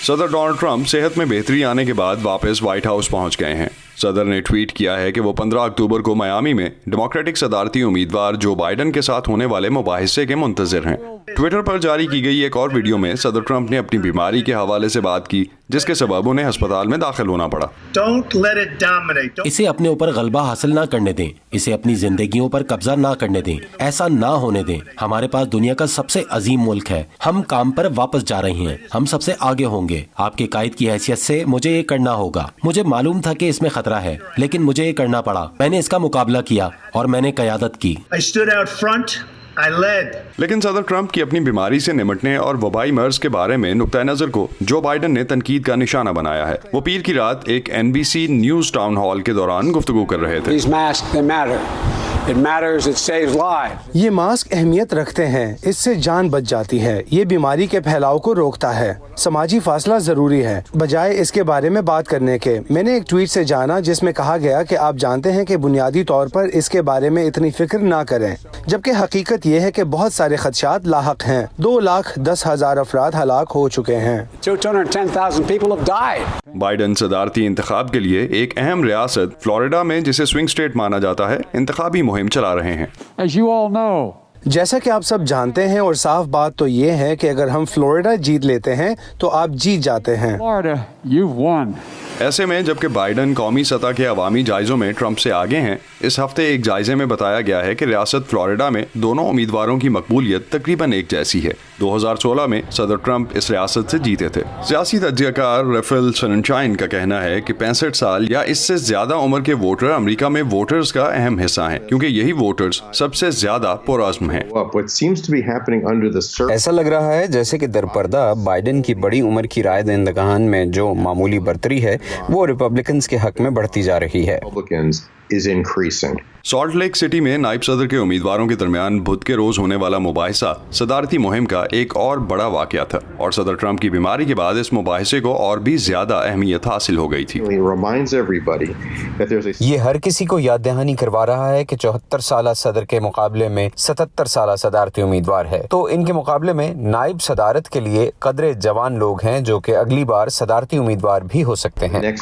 صدر Donald Trump صحت میں بہتری آنے کے بعد واپس وائٹ ہاؤس پہنچ گئے ہیں۔ صدر نے ٹویٹ کیا ہے کہ وہ 15 اکتوبر کو میامی میں ڈیموکریٹک صدارتی امیدوار جو بائیڈن کے ساتھ ہونے والے مباحثے کے منتظر ہیں۔ ٹویٹر پر جاری کی گئی ایک اور ویڈیو میں صدر ٹرمپ نے اپنی بیماری کے حوالے سے بات کی، جس کے سبب انہیں ہسپتال میں داخل ہونا پڑا۔ اسے اپنے اوپر غلبہ حاصل نہ کرنے دیں، اسے اپنی زندگیوں پر قبضہ نہ کرنے دیں، ایسا نہ ہونے دیں۔ ہمارے پاس دنیا کا سب سے عظیم ملک ہے، ہم کام پر واپس جا رہے ہیں، ہم سب سے آگے ہوں گے۔ آپ کے قائد کی حیثیت سے مجھے یہ کرنا ہوگا۔ مجھے معلوم تھا کہ اس میں خطرہ ہے، لیکن مجھے یہ کرنا پڑا۔ میں نے اس کا مقابلہ کیا اور میں نے قیادت کی۔ لیکن صدر ٹرمپ کی اپنی بیماری سے نمٹنے اور وبائی مرض کے بارے میں نقطہ نظر کو جو بائیڈن نے تنقید کا نشانہ بنایا ہے۔ وہ پیر کی رات ایک NBC نیوز ٹاؤن ہال کے دوران گفتگو کر رہے تھے۔ یہ ماسک اہمیت رکھتے ہیں، اس سے جان بچ جاتی ہے، یہ بیماری کے پھیلاؤ کو روکتا ہے۔ سماجی فاصلہ ضروری ہے بجائے اس کے بارے میں بات کرنے کے۔ میں نے ایک ٹویٹ سے جانا جس میں کہا گیا کہ آپ جانتے ہیں کہ بنیادی طور پر اس کے بارے میں اتنی فکر نہ کریں، جبکہ حقیقت یہ ہے کہ بہت سارے خدشات لاحق ہیں۔ 2,10,000 افراد ہلاک ہو چکے ہیں۔ بائیڈن صدارتی انتخاب کے لیے ایک اہم ریاست فلوریڈا میں جسے سوئنگ اسٹیٹ مانا جاتا ہے انتخابی مہم چلا رہے ہیں۔ جیسا کہ آپ سب جانتے ہیں اور صاف بات تو یہ ہے کہ اگر ہم فلوریڈا جیت لیتے ہیں تو آپ جیت جاتے ہیں۔ ایسے میں جبکہ بائیڈن قومی سطح کے عوامی جائزوں میں ٹرمپ سے آگے ہیں، اس ہفتے ایک جائزے میں بتایا گیا ہے کہ ریاست فلوریڈا میں دونوں امیدواروں کی مقبولیت تقریباً ایک جیسی ہے۔ 2016 میں صدر ٹرمپ اس ریاست سے جیتے تھے۔ سیاسی تجزیہ کار ریفل سننشائن کا کہنا ہے کہ 65 سال یا اس سے زیادہ عمر کے ووٹر امریکہ میں ووٹرز کا اہم حصہ ہیں، کیونکہ یہی ووٹرز سب سے زیادہ پرعزم ہیں۔ ایسا لگ رہا ہے جیسے کہ درپردہ بائیڈن کی بڑی عمر کی رائے دہندگان میں جو معمولی برتری ہے وہ ریپبلکنز کے حق میں بڑھتی جا رہی ہے۔ سالٹ لیک سٹی میں نائب صدر کے امیدواروں کے درمیان بدھ کے روز ہونے والا مباحثہ صدارتی مہم کا ایک اور بڑا واقعہ تھا، اور صدر ٹرمپ کی بیماری کے بعد اس مباحثے کو اور بھی زیادہ اہمیت حاصل ہو گئی تھی۔ یہ ہر کسی کو یاد دہانی کروا رہا ہے کہ 74 سالہ صدر کے مقابلے میں 77 سالہ صدارتی امیدوار ہے، تو ان کے مقابلے میں نائب صدارت کے لیے قدرے جوان لوگ ہیں جو کہ اگلی بار صدارتی امیدوار بھی ہو سکتے ہیں۔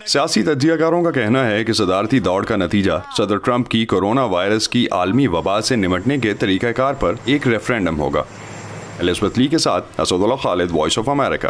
سیاسی تجزیہ کاروں کا کہنا ہے کہ صدارتی دوڑ کا نتیجہ صدر ٹرمپ کی کورونا وائرس کی عالمی وبا سے نمٹنے کے طریقہ کار پر ایک ریفرینڈم ہوگا۔ الزبتھ لی کے ساتھ اسد اللہ خالد، وائس آف امریکہ۔